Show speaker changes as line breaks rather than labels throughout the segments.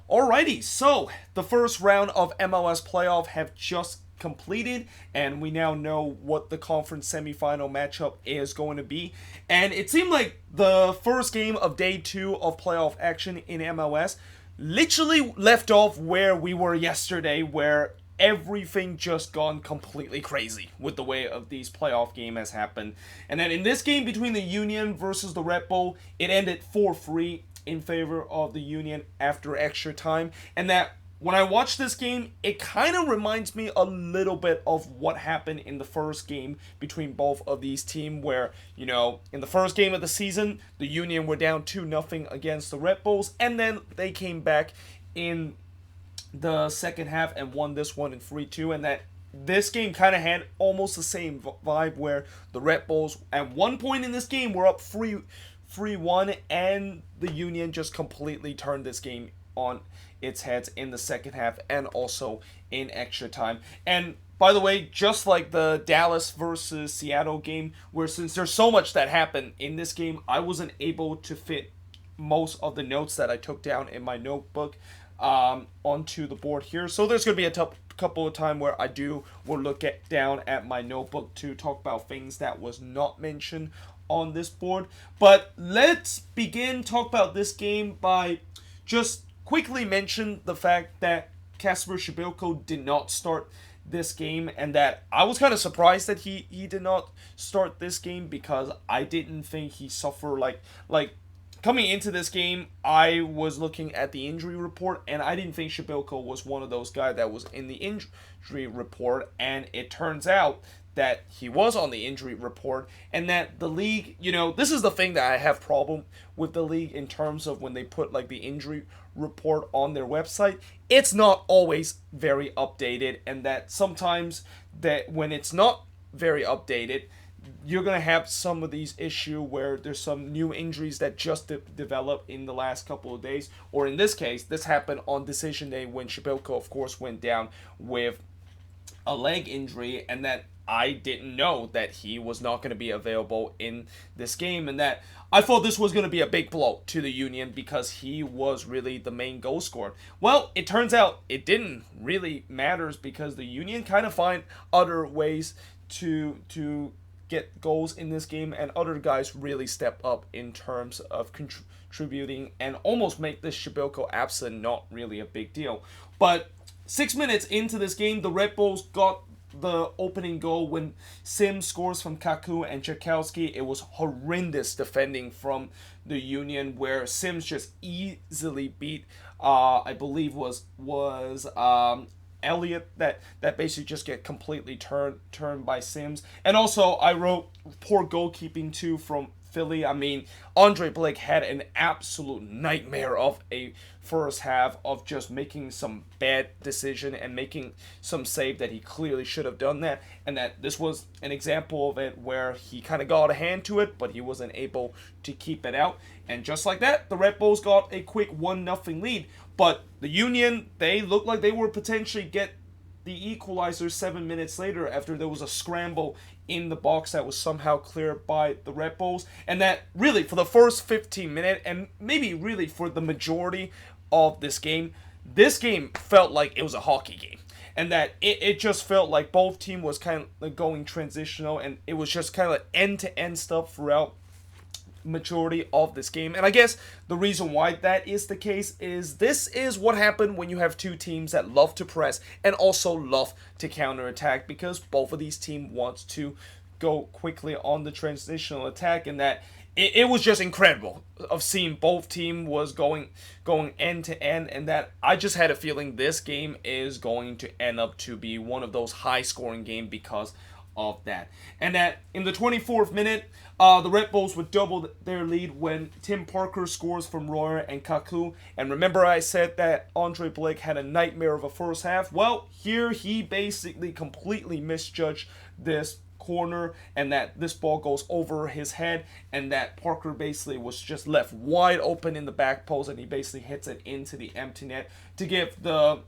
Alrighty, so the first round of MLS playoff have just completed, and we now know what the conference semifinal matchup is going to be. And it seemed like the first game of day 2 of playoff action in MLS literally left off where we were yesterday, where everything just gone completely crazy with the way of these playoff game has happened. And then in this game between the Union versus the Red Bull, it ended 4-3 in favor of the Union after extra time. And that when I watch this game, it kind of reminds me a little bit of what happened in the first game between both of these teams, where, in the first game of the season, the Union were down 2-0 against the Red Bulls, and then they came back in the second half and won this one in 3-2, and that this game kind of had almost the same vibe, where the Red Bulls at one point in this game were up 3-1, and the Union just completely turned this game on its heads in the second half and also in extra time. And by the way, just like the Dallas versus Seattle game, where since there's so much that happened in this game, I wasn't able to fit most of the notes that I took down in my notebook onto the board here. So there's going to be a couple of times where will look down at my notebook to talk about things that was not mentioned on this board. But let's talk about this game by just quickly mention the fact that Kasper Shibilko did not start this game, and that I was kind of surprised that he did not start this game, because I didn't think he suffered like coming into this game. I was looking at the injury report, and I didn't think Shibilko was one of those guys that was in the injury report, and it turns out that he was on the injury report, and that the league, this is the thing that I have problem with the league in terms of when they put like the injury report on their website. It's not always very updated, and that sometimes that when it's not very updated, you're going to have some of these issues where there's some new injuries that just develop in the last couple of days, or in this case, this happened on decision day when Shibilko, of course, went down with a leg injury, and that I didn't know that he was not going to be available in this game, and that I thought this was going to be a big blow to the Union because he was really the main goal scorer. Well, it turns out it didn't really matter, because the Union kind of find other ways to get goals in this game, and other guys really step up in terms of contributing and almost make this Shibilko absent not really a big deal. But 6 minutes into this game, the Red Bulls got the opening goal when Sims scores from Kaku and Czerkowski. It was horrendous defending from the Union, where Sims just easily beat, I believe was Elliott, that basically just get completely turned by Sims. And also, I wrote poor goalkeeping too from Philly. I mean, Andre Blake had an absolute nightmare of a first half of just making some bad decision and making some save that he clearly should have done that, and that this was an example of it where he kind of got a hand to it, but he wasn't able to keep it out. And just like that, the Red Bulls got a quick 1-0 lead. But the Union, they looked like they were potentially get the equalizer 7 minutes later after there was a scramble in the box that was somehow cleared by the Red Bulls. And that really, for the first 15 minutes, and maybe really for the majority of this game felt like it was a hockey game. And that it just felt like both team was kind of going transitional, and it was just kind of end-to-end stuff throughout majority of this game. And I guess the reason why that is the case is this is what happened when you have two teams that love to press and also love to counterattack, because both of these teams want to go quickly on the transitional attack, and that it was just incredible of seeing both team was going end to end, and that I just had a feeling this game is going to end up to be one of those high scoring games because of that. And that in the 24th minute, the Red Bulls would double their lead when Tim Parker scores from Royer and Kaku. And remember I said that Andre Blake had a nightmare of a first half? Well, here he basically completely misjudged this corner, and that this ball goes over his head, and that Parker basically was just left wide open in the back post, and he basically hits it into the empty net to give the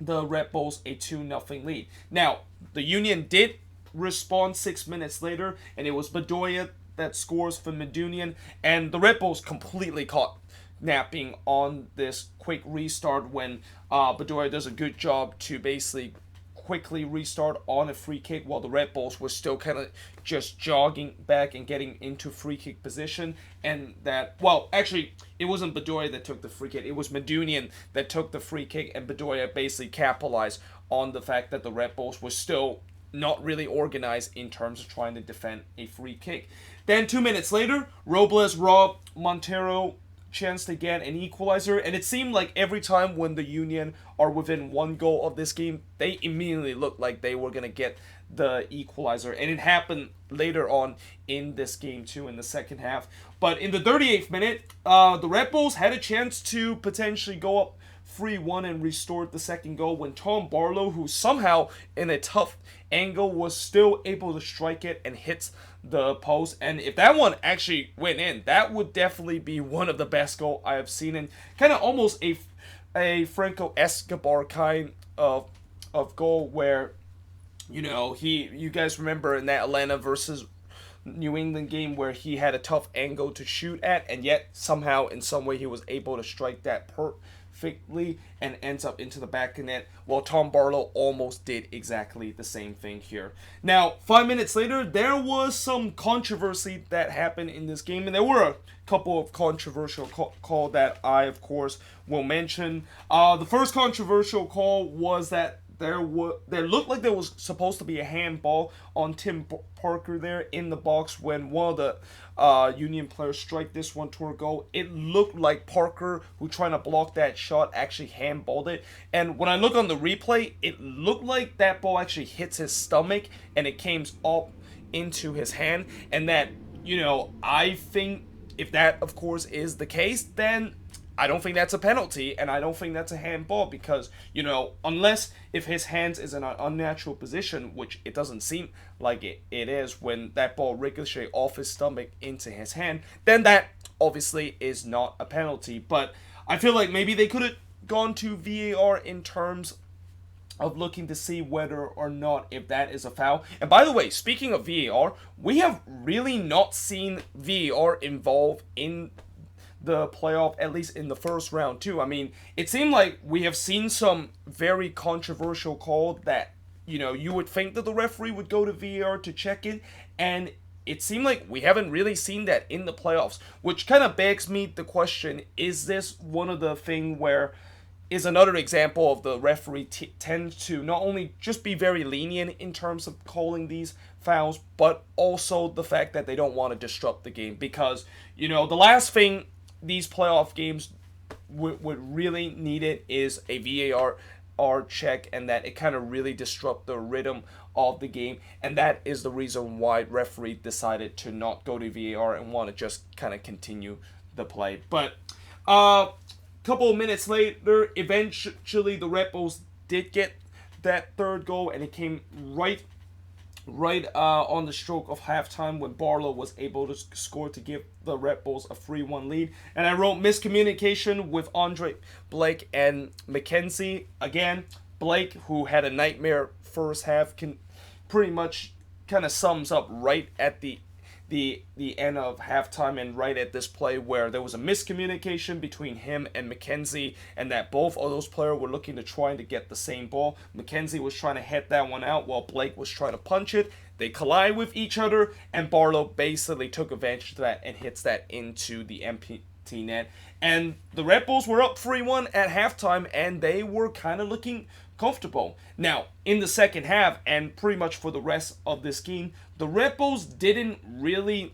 Red Bulls a 2-0 lead. Now, the Union did respond 6 minutes later, and it was Bedoya that scores for Medunian, and the Red Bulls completely caught napping on this quick restart when Bedoya does a good job to basically quickly restart on a free kick while the Red Bulls were still kind of just jogging back and getting into free kick position. And that, well, actually, it wasn't Bedoya that took the free kick. It was Medunian that took the free kick, and Bedoya basically capitalized on the fact that the Red Bulls were still not really organized in terms of trying to defend a free kick. Then 2 minutes later, Robles robbed Montero chance to get an equalizer, and it seemed like every time when the Union are within one goal of this game, they immediately looked like they were going to get the equalizer, and it happened later on in this game too, in the second half. But in the 38th minute, the Red Bulls had a chance to potentially go up 3-1 and restored the second goal when Tom Barlow, who somehow in a tough angle was still able to strike it and hits the post. And if that one actually went in, that would definitely be one of the best goals I have seen, and kind of almost a Franco Escobar kind of goal where, you know, you guys remember in that Atlanta versus New England game where he had a tough angle to shoot at, and yet somehow in some way he was able to strike that perfectly and ends up into the back of net. Well, Tom Barlow almost did exactly the same thing here. Now, 5 minutes later, there was some controversy that happened in this game, and there were a couple of controversial call that I, of course, will mention. The first controversial call was that there looked like there was supposed to be a handball on Tim Parker there in the box when one of the Union players strike this one toward goal. It looked like Parker, who trying to block that shot, actually handballed it. And when I look on the replay, it looked like that ball actually hits his stomach and it came up into his hand. And that, you know, I think if that, of course, is the case, then I don't think that's a penalty, and I don't think that's a handball because, you know, unless if his hands is in an unnatural position, which it doesn't seem like it is when that ball ricocheted off his stomach into his hand, then that obviously is not a penalty. But I feel like maybe they could have gone to VAR in terms of looking to see whether or not if that is a foul. And by the way, speaking of VAR, we have really not seen VAR involved in the playoff, at least in the first round too. I mean, it seemed like we have seen some very controversial call that, you know, you would think that the referee would go to VAR to check it, and it seemed like we haven't really seen that in the playoffs, which kind of begs me the question, is this one of the thing where is another example of the referee tends to not only just be very lenient in terms of calling these fouls, but also the fact that they don't want to disrupt the game, because, you know, the last thing these playoff games would really need it is a VAR check, and that it kind of really disrupt the rhythm of the game, and that is the reason why referee decided to not go to VAR and want to just kind of continue the play. But couple of minutes later, eventually the Red Bulls did get that third goal, and it came right on the stroke of halftime when Barlow was able to score to give the Red Bulls a 3-1 lead. And I wrote miscommunication with Andre Blake and McKenzie. Again, Blake, who had a nightmare first half, can pretty much kind of sums up right at the end of halftime and right at this play where there was a miscommunication between him and McKenzie, and that both of those players were looking to try to get the same ball. McKenzie was trying to hit that one out while Blake was trying to punch it. They collide with each other, and Barlow basically took advantage of that and hits that into the empty net. And the Red Bulls were up 3-1 at halftime, and they were kind of looking comfortable. Now, in the second half, and pretty much for the rest of this game, the Red Bulls didn't really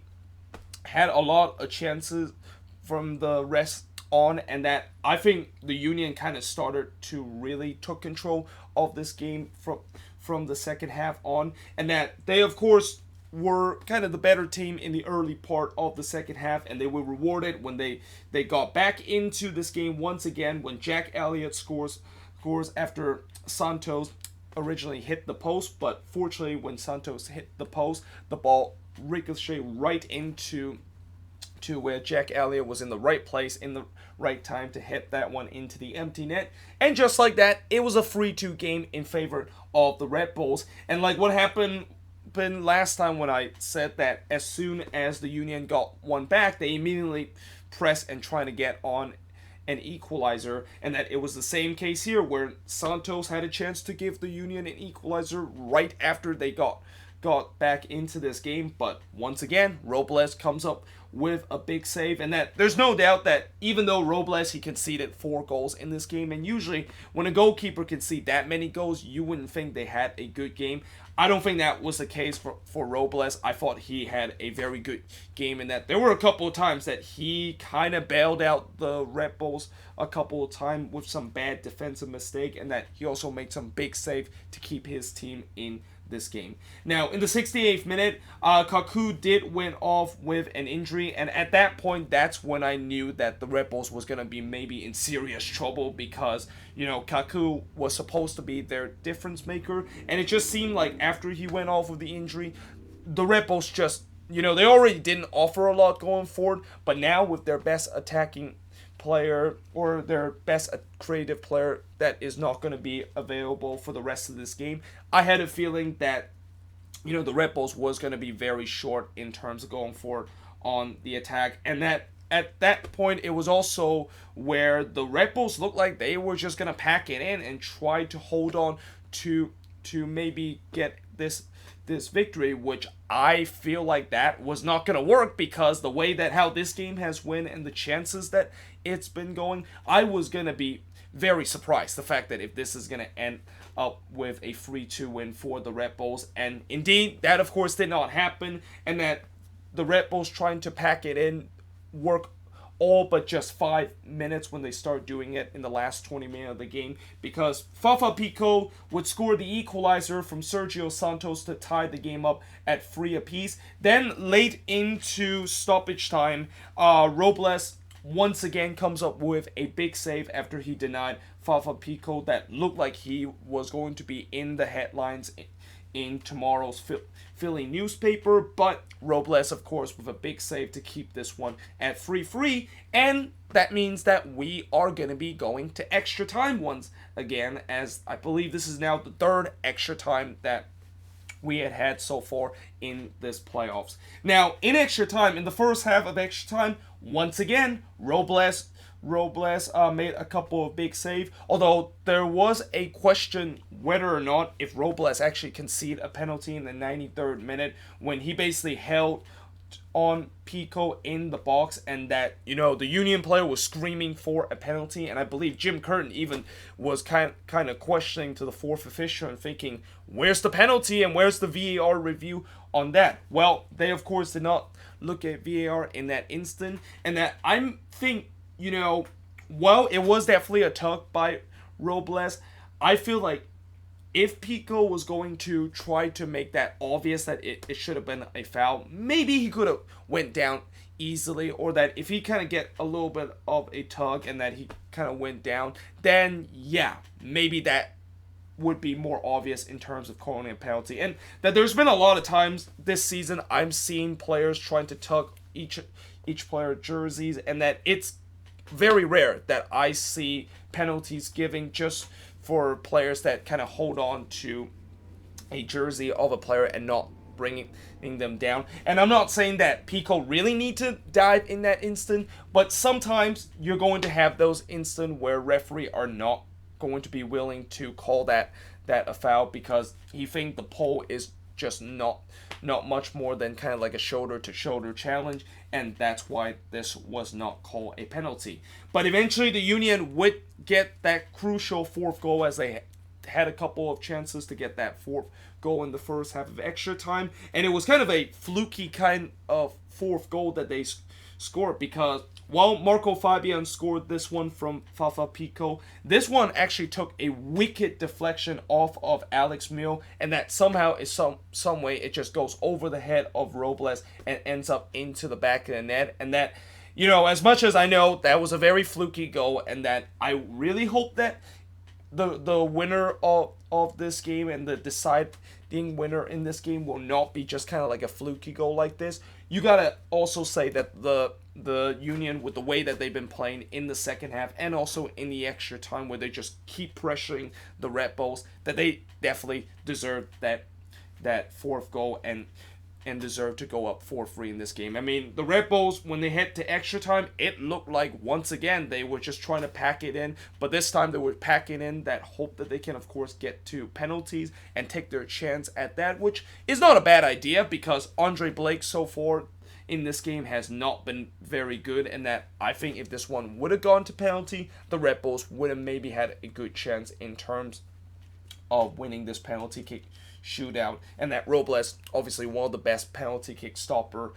had a lot of chances from the rest on, and that I think the Union kind of started to really took control of this game from the second half on, and that they, of course, were kind of the better team in the early part of the second half, and they were rewarded when they got back into this game once again when Jack Elliott scores after Santos originally hit the post, but fortunately when Santos hit the post, the ball ricocheted right into where Jack Elliott was in the right place in the right time to hit that one into the empty net. And just like that, it was a 3-2 game in favor of the Red Bulls. And like what happened last time when I said that as soon as the Union got one back, they immediately press and trying to get on an equalizer, and that it was the same case here where Santos had a chance to give the Union an equalizer right after they got back into this game. But once again, Robles comes up with a big save, and that there's no doubt that even though Robles, he conceded 4 goals in this game, and usually when a goalkeeper concede that many goals, you wouldn't think they had a good game. I don't think that was the case for Robles. I thought he had a very good game in that there were a couple of times that he kind of bailed out the Red Bulls a couple of times with some bad defensive mistake, and that he also made some big save to keep his team in this game. Now, in the 68th minute, Kaku did went off with an injury, and at that point, that's when I knew that the Red Bulls was going to be maybe in serious trouble because, Kaku was supposed to be their difference maker, and it just seemed like after he went off with the injury, the Red Bulls just, they already didn't offer a lot going forward, but now with their best attacking player or their best creative player that is not going to be available for the rest of this game, I had a feeling that the Red Bulls was going to be very short in terms of going forward on the attack, and that at that point it was also where the Red Bulls looked like they were just going to pack it in and try to hold on to maybe get this victory, which I feel like that was not going to work because the way that how this game has went and the chances that it's been going, I was going to be very surprised the fact that if this is going to end up with a 3-2 win for the Red Bulls, and indeed that of course did not happen, and that the Red Bulls trying to pack it in work all but just 5 minutes when they start doing it in the last 20 minutes of the game, because Fafa Pico would score the equalizer from Sergio Santos to tie the game up at 3 apiece. Then late into stoppage time, Robles once again comes up with a big save after he denied Fafa Pico that looked like he was going to be in the headlines in tomorrow's Philly newspaper, but Robles, of course, with a big save to keep this one at 3-3, and that means that we are going to be going to extra time once again, as I believe this is now the 3rd extra time that we had so far in this playoffs. Now, in extra time, in the first half of extra time, once again, Robles made a couple of big saves, although there was a question whether or not if Robles actually conceded a penalty in the 93rd minute when he basically held on Pico in the box, and that the Union player was screaming for a penalty, and I believe Jim Curtin even was kind of questioning to the 4th official and thinking, where's the penalty and where's the VAR review on that? Well, they of course did not look at VAR in that instant, and that I think while it was definitely a tug by Robles, I feel like if Pico was going to try to make that obvious that it should have been a foul, maybe he could have went down easily, or that if he kind of get a little bit of a tug and that he kind of went down, then yeah, maybe that would be more obvious in terms of calling a penalty. And that there's been a lot of times this season I'm seeing players trying to tug each player jerseys, and that it's very rare that I see penalties giving just for players that kind of hold on to a jersey of a player and not bringing them down. And I'm not saying that Pico really need to dive in that instant, but sometimes you're going to have those instances where referee are not going to be willing to call that a foul because he think the pole is just not much more than kind of like a shoulder-to-shoulder challenge, and that's why this was not called a penalty. But eventually the Union would get that crucial 4th goal, as they had a couple of chances to get that 4th goal in the first half of extra time, and it was kind of a fluky kind of 4th goal that they scored, because while Marco Fabian scored this one from Fafa Pico, this one actually took a wicked deflection off of Alex Mil, and that somehow is some way it just goes over the head of Robles and ends up into the back of the net. And that, as much as I know that was a very fluky goal, and that I really hope that the winner of this game and the deciding winner in this game will not be just kind of like a fluky goal like this. You gotta also say that the Union, with the way that they've been playing in the second half and also in the extra time where they just keep pressuring the Red Bulls, that they definitely deserve that 4th goal. And and deserve to go up 4-3 in this game. I mean, the Red Bulls, when they hit to extra time, it looked like once again they were just trying to pack it in. But this time they were packing in that hope that they can, of course, get to penalties and take their chance at that, which is not a bad idea because Andre Blake so far in this game has not been very good, and that I think if this one would have gone to penalty, the Red Bulls would have maybe had a good chance in terms of winning this penalty kick shootout. And that Robles, obviously one of the best penalty kick stopper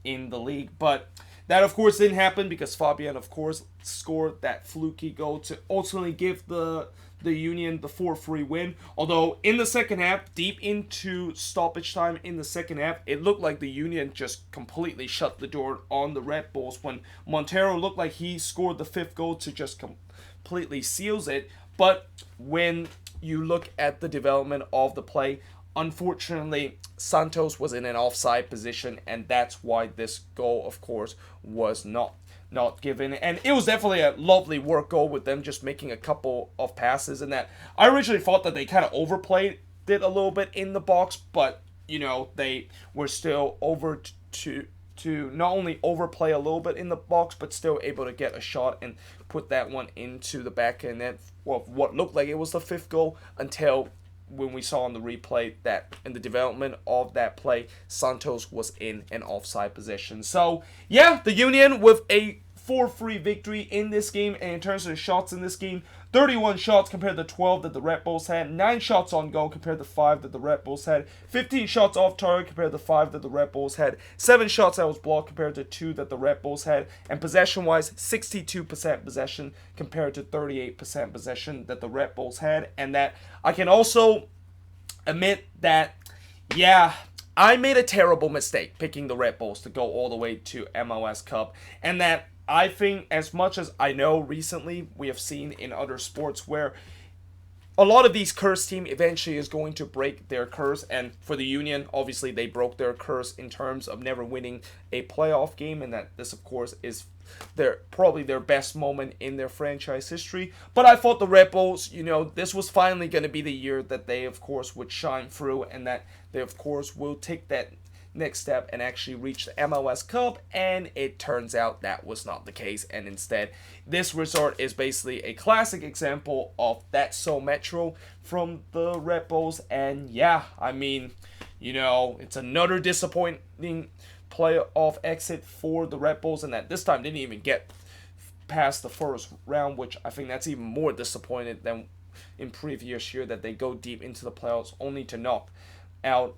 in the league, but that of course didn't happen because Fabian of course scored that fluky goal to ultimately give the Union the 4-3 win. Although in the second half, deep into stoppage time in the second half, it looked like the Union just completely shut the door on the Red Bulls when Montero looked like he scored the fifth goal to just completely seals it. But when you look at the development of the play, unfortunately, Santos was in an offside position, and that's why this goal, of course, was not given. And it was definitely a lovely work goal with them just making a couple of passes, and that I originally thought that they kind of overplayed it a little bit in the box, but, you know, they were still over to not only overplay a little bit in the box, but still able to get a shot and put that one into the back end net. Well, what looked like it was the fifth goal until when we saw on the replay that in the development of that play, Santos was in an offside position. So, yeah, the Union with a 4-3 victory in this game. And in terms of the shots in this game, 31 shots compared to 12 that the Red Bulls had, 9 shots on goal compared to 5 that the Red Bulls had, 15 shots off target compared to 5 that the Red Bulls had, 7 shots that was blocked compared to 2 that the Red Bulls had, and possession-wise, 62% possession compared to 38% possession that the Red Bulls had. And that I can also admit that, yeah, I made a terrible mistake picking the Red Bulls to go all the way to MLS Cup, and that I think, as much as I know recently we have seen in other sports where a lot of these cursed team eventually is going to break their curse, and for the Union, obviously they broke their curse in terms of never winning a playoff game, and that this of course is probably their best moment in their franchise history. But I thought the Red Bulls, you know, this was finally going to be the year that they of course would shine through, and that they of course will take that next step and actually reach the MLS Cup, and it turns out that was not the case, and instead this result is basically a classic example of that so metro from the Red Bulls. And yeah, I mean, you know, it's another disappointing playoff exit for the Red Bulls, and that this time didn't even get past the first round, which I think that's even more disappointing than in previous year, that they go deep into the playoffs only to knock out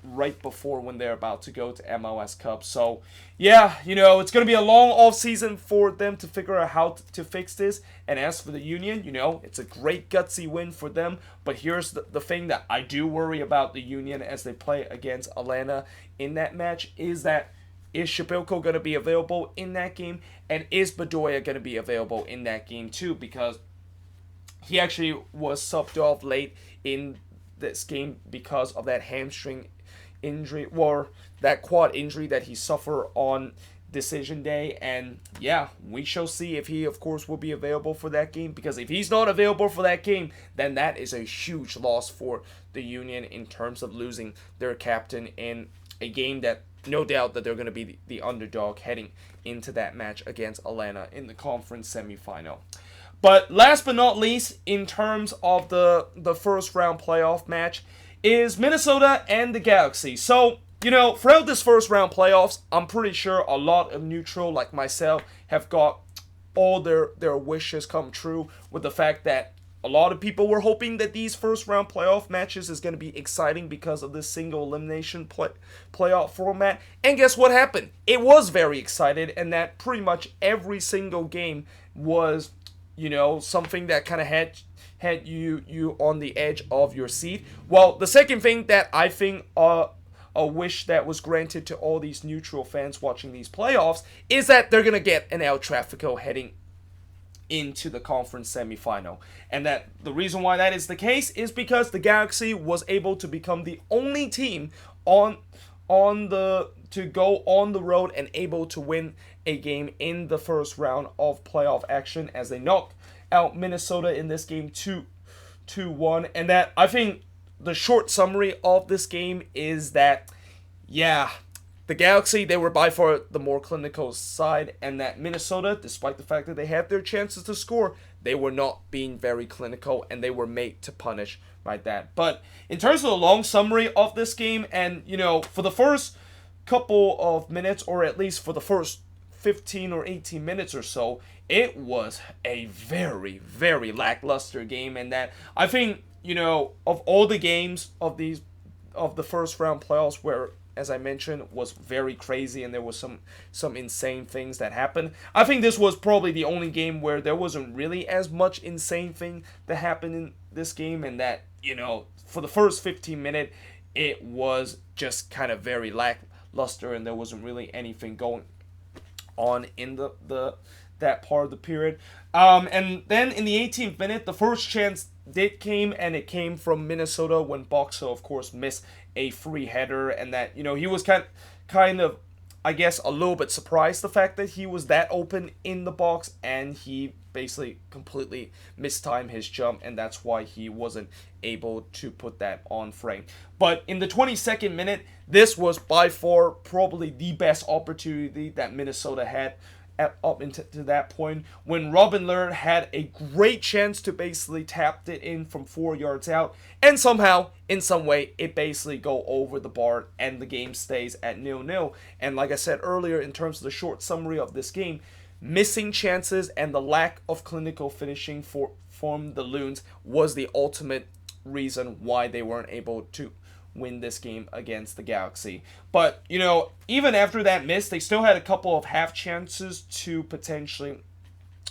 right before when they're about to go to MLS Cup. So, yeah, you know, it's going to be a long off season for them to figure out how to fix this. And as for the Union, you know, it's a great gutsy win for them. But here's the thing that I do worry about the Union as they play against Atlanta in that match is that is Shapilko going to be available in that game? And is Bedoya going to be available in that game too? Because he actually was subbed off late in this game because of that hamstring injury, or that quad injury that he suffered on decision day. And yeah, we shall see if he of course will be available for that game, because if he's not available for that game, then that is a huge loss for the Union in terms of losing their captain in a game that no doubt that they're going to be the underdog heading into that match against Atlanta in the conference semifinal. But last but not least, in terms of the first round playoff match, is Minnesota and the Galaxy. So, you know, throughout this first round playoffs, I'm pretty sure a lot of neutral like myself have got all their wishes come true, with the fact that a lot of people were hoping that these first round playoff matches is going to be exciting because of this single elimination playoff format. And guess what happened? It was very excited, and that pretty much every single game was, you know, something that kind of had you on the edge of your seat. Well, the second thing that I think a wish that was granted to all these neutral fans watching these playoffs is that they're going to get an El Trafico heading into the conference semifinal. And that the reason why that is the case is because the Galaxy was able to become the only team to go on the road and able to win a game in the first round of playoff action, as they knocked out Minnesota in this game 2-1. And that, I think the short summary of this game is that, yeah, the Galaxy, they were by far the more clinical side, and that Minnesota, despite the fact that they had their chances to score, they were not being very clinical, and they were made to punish by that. But in terms of the long summary of this game, and for the first couple of minutes, or at least for the first 15 or 18 minutes or so, it was a very, very lackluster game, and that I think, of all the games of the first round playoffs where, as I mentioned, was very crazy and there was some insane things that happened. I think this was probably the only game where there wasn't really as much insane thing that happened in this game, and that, for the first 15 minutes, it was just kind of very lackluster and there wasn't really anything going on in the that part of the period. And then in the 18th minute, the first chance did came, and it came from Minnesota when Boxer, of course, missed a free header, and that he was kind of, I guess, a little bit surprised the fact that he was that open in the box, and he basically completely mistimed his jump, and that's why he wasn't able to put that on frame. But in the 22nd minute, this was by far probably the best opportunity that Minnesota had up into that point, when Robin Lehrer had a great chance to basically tap it in from 4 yards out, and somehow, in some way, it basically go over the bar and the game stays at 0-0. And like I said earlier, in terms of the short summary of this game, missing chances and the lack of clinical finishing from the Loons was the ultimate reason why they weren't able to win this game against the Galaxy. But, even after that miss, they still had a couple of half chances to potentially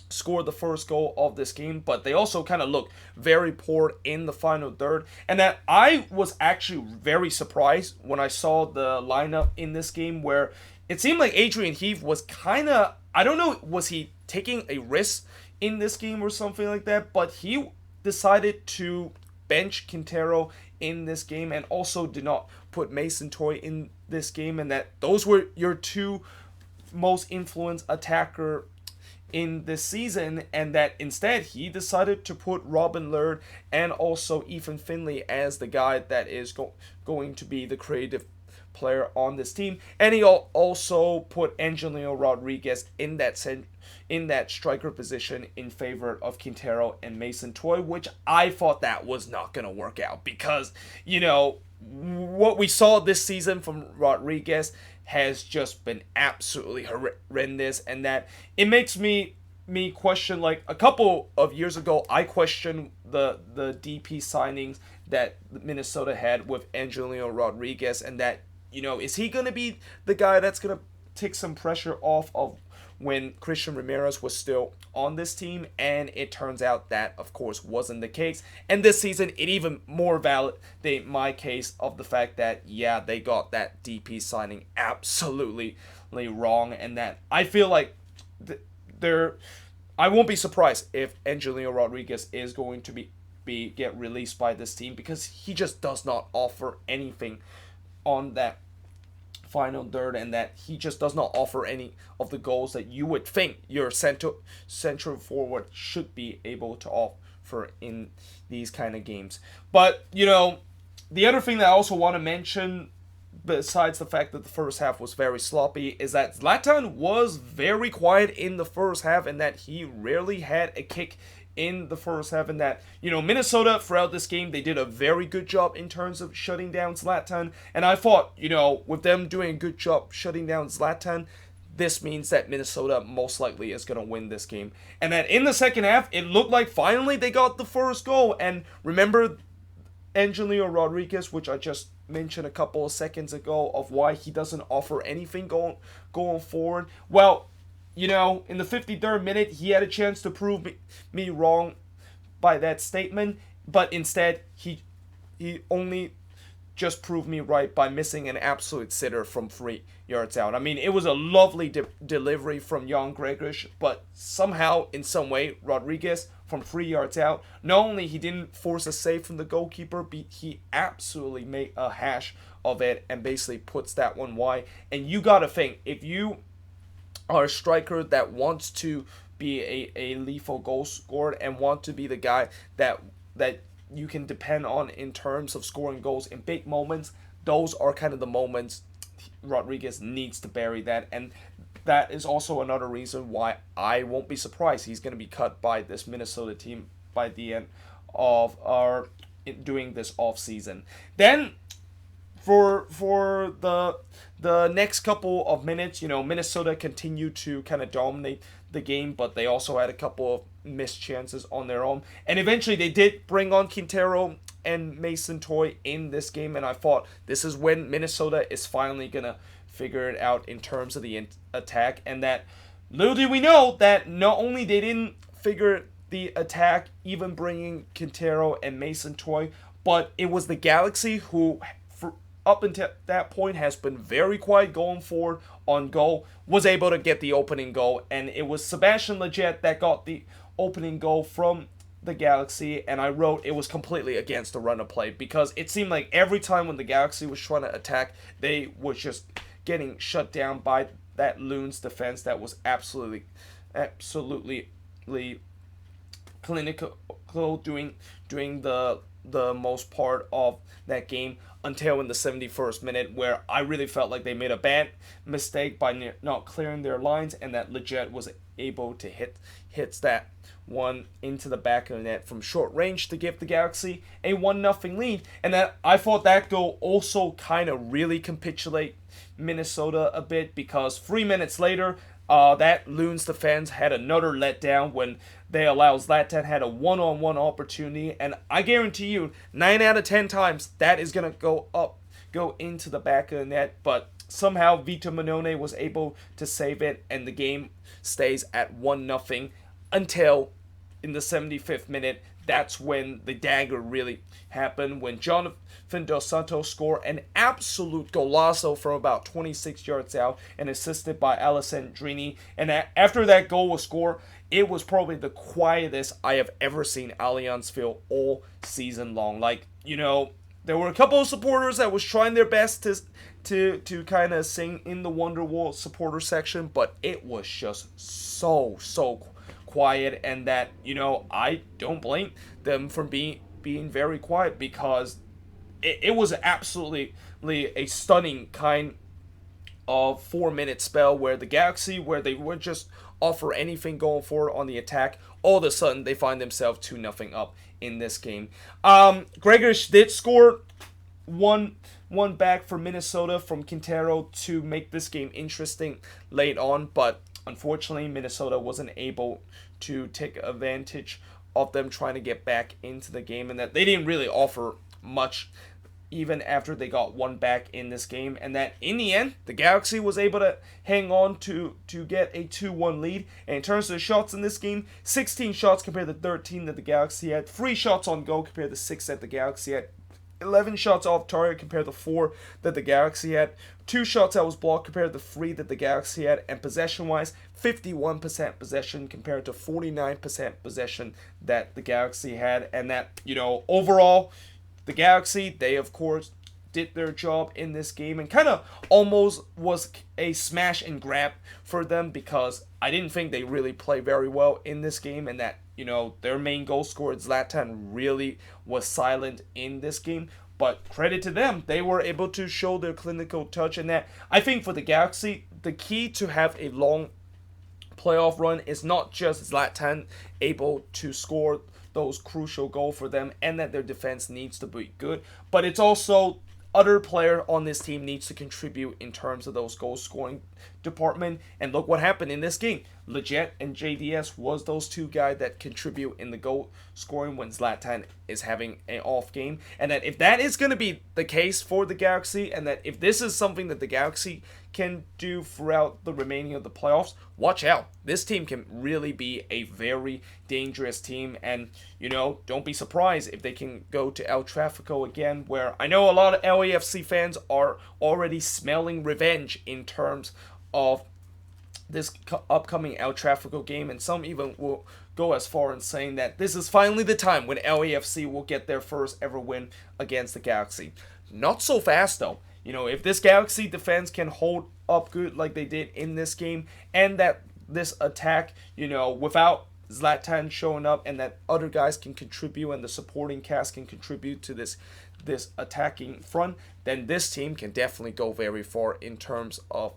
score the first goal of this game, but they also kind of looked very poor in the final third. And that I was actually very surprised when I saw the lineup in this game, where it seemed like Adrian Heath was kind of, I don't know, was he taking a risk in this game or something like that, but he decided to bench Quintero in this game, and also did not put Mason Toye in this game, and that those were your two most influenced attacker in this season, and that instead he decided to put Robin Lehrer and also Ethan Finlay as the guy that is going to be the creative player on this team. And he also put Angelino Rodriguez in that striker position in favor of Quintero and Mason Toye, which I thought that was not going to work out, because what we saw this season from Rodriguez has just been absolutely horrendous, and that it makes me question, like, a couple of years ago I questioned the DP signings that Minnesota had with Angelino Rodriguez, and that is he going to be the guy that's going to take some pressure off of when Christian Ramirez was still on this team? And it turns out that, of course, wasn't the case. And this season, it even more validates my case of the fact that, yeah, they got that DP signing absolutely wrong, and that I feel like I won't be surprised if Angelino Rodriguez is going to get released by this team, because he just does not offer anything on that final third, and that he just does not offer any of the goals that you would think your central forward should be able to offer in these kind of games. But the other thing that I also want to mention, besides the fact that the first half was very sloppy, is that Zlatan was very quiet in the first half, and that he rarely had a kick in the first half, and that Minnesota throughout this game, they did a very good job in terms of shutting down Zlatan. And I thought, with them doing a good job shutting down Zlatan, this means that Minnesota most likely is going to win this game. And that in the second half, it looked like finally they got the first goal. And remember Angelino Rodriguez, which I just mentioned a couple of seconds ago, of why he doesn't offer anything going forward. Well, in the 53rd minute, he had a chance to prove me wrong by that statement, but instead, he only just proved me right by missing an absolute sitter from 3 yards out. I mean, it was a lovely delivery from Jan Gregoric, but somehow, in some way, Rodriguez, from 3 yards out, not only he didn't force a save from the goalkeeper, but he absolutely made a hash of it and basically puts that one wide. And you gotta think, if you are a striker that wants to be a lethal goal scorer and want to be the guy that you can depend on in terms of scoring goals in big moments, those are kind of the moments Rodriguez needs to bury that, and that is also another reason why I won't be surprised he's going to be cut by this Minnesota team by the end of our doing this off season. Then for the next couple of minutes, Minnesota continued to kind of dominate the game, but they also had a couple of missed chances on their own. And eventually they did bring on Quintero and Mason Toy in this game, and I thought this is when Minnesota is finally going to figure it out in terms of the attack. And that little did we know that not only they didn't figure the attack, even bringing Quintero and Mason Toy, but it was the Galaxy who, up until that point, has been very quiet going forward on goal, was able to get the opening goal, and it was Sebastian Lletget that got the opening goal from the Galaxy, and I wrote it was completely against the run of play, because it seemed like every time when the Galaxy was trying to attack, they was just getting shut down by that Loons defense that was absolutely clinical, doing the most part of that game until in the 71st minute, where I really felt like they made a bad mistake by not clearing their lines, and that Lletget was able to hits that one into the back of the net from short range to give the Galaxy a 1-0 lead. And that I thought that goal also kind of really capitulate Minnesota a bit, because 3 minutes later, that Loons defense had another letdown when they allowed Zlatan had a one-on-one opportunity, and I guarantee you 9 out of 10 times that is going to go into the back of the net, but somehow Vito Manone was able to save it, and the game stays at 1-0 until in the 75th minute. That's when the dagger really happened, when Jonathan Dos Santos scored an absolute golazo from about 26 yards out and assisted by Alessandrini. And after that goal was scored, it was probably the quietest I have ever seen Allianz feel all season long. Like, there were a couple of supporters that was trying their best to kind of sing in the Wonderwall supporter section, but it was just so quiet, and that I don't blame them for being very quiet, because it was absolutely a stunning kind of 4-minute spell where the Galaxy, where they would just offer anything going forward on the attack, all of a sudden they find themselves 2-0 up in this game. Gregorish did score one back for Minnesota from Quintero to make this game interesting late on, but unfortunately Minnesota wasn't able to take advantage of them trying to get back into the game, and that they didn't really offer much even after they got one back in this game, and that in the end the Galaxy was able to hang on to get a 2-1 lead. And in terms of the shots in this game, 16 shots compared to 13 that the Galaxy had, 3 shots on goal compared to 6 that the Galaxy had, 11 shots off target compared to 4 that the Galaxy had, 2 shots that was blocked compared to 3 that the Galaxy had, and possession-wise, 51% possession compared to 49% possession that the Galaxy had. And that, overall, the Galaxy, they of course did their job in this game, and kind of almost was a smash and grab for them, because I didn't think they really played very well in this game, and that their main goal scorer Zlatan really was silent in this game. But credit to them, they were able to show their clinical touch, and that I think for the Galaxy, the key to have a long playoff run is not just Zlatan able to score those crucial goals for them, and that their defense needs to be good, but it's also other player on this team needs to contribute in terms of those goal scoring department. And look what happened in this game. Lletget and JDS was those two guys that contribute in the goal scoring when Zlatan is having an off game. And that if that is going to be the case for the Galaxy, and that if this is something that the Galaxy can do throughout the remaining of the playoffs, watch out. This team can really be a very dangerous team, and don't be surprised if they can go to El Tráfico again, where I know a lot of LAFC fans are already smelling revenge in terms of this upcoming El Tráfico game, and some even will go as far in saying that this is finally the time when LAFC will get their first ever win against the Galaxy. Not so fast though. If this Galaxy defense can hold up good like they did in this game, and that this attack, without Zlatan showing up and that other guys can contribute and the supporting cast can contribute to this attacking front, then this team can definitely go very far in terms of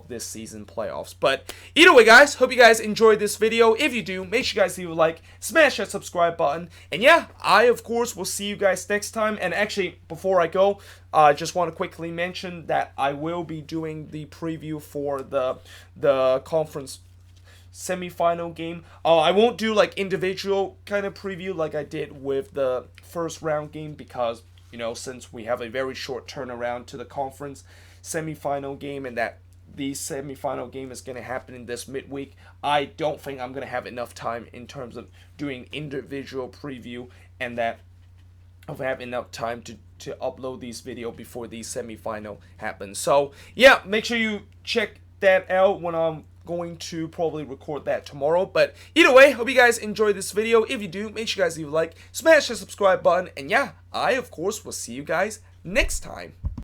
this season playoffs. But either way, guys, hope you guys enjoyed this video. If you do, make sure you guys leave a like, smash that subscribe button, and yeah, I of course will see you guys next time. And actually, before I go, I just want to quickly mention that I will be doing the preview for the conference semi-final game. I won't do like individual kind of preview like I did with the first round game, because since we have a very short turnaround to the conference semi-final game, and that the semi-final game is going to happen in this midweek, I don't think I'm going to have enough time in terms of doing individual preview, and that I'll have enough time to upload these videos before the semi-final happens. So yeah, make sure you check that out when I'm going to probably record that tomorrow. But either way, hope you guys enjoyed this video. If you do, make sure you guys leave a like, smash the subscribe button, and yeah, I of course will see you guys next time.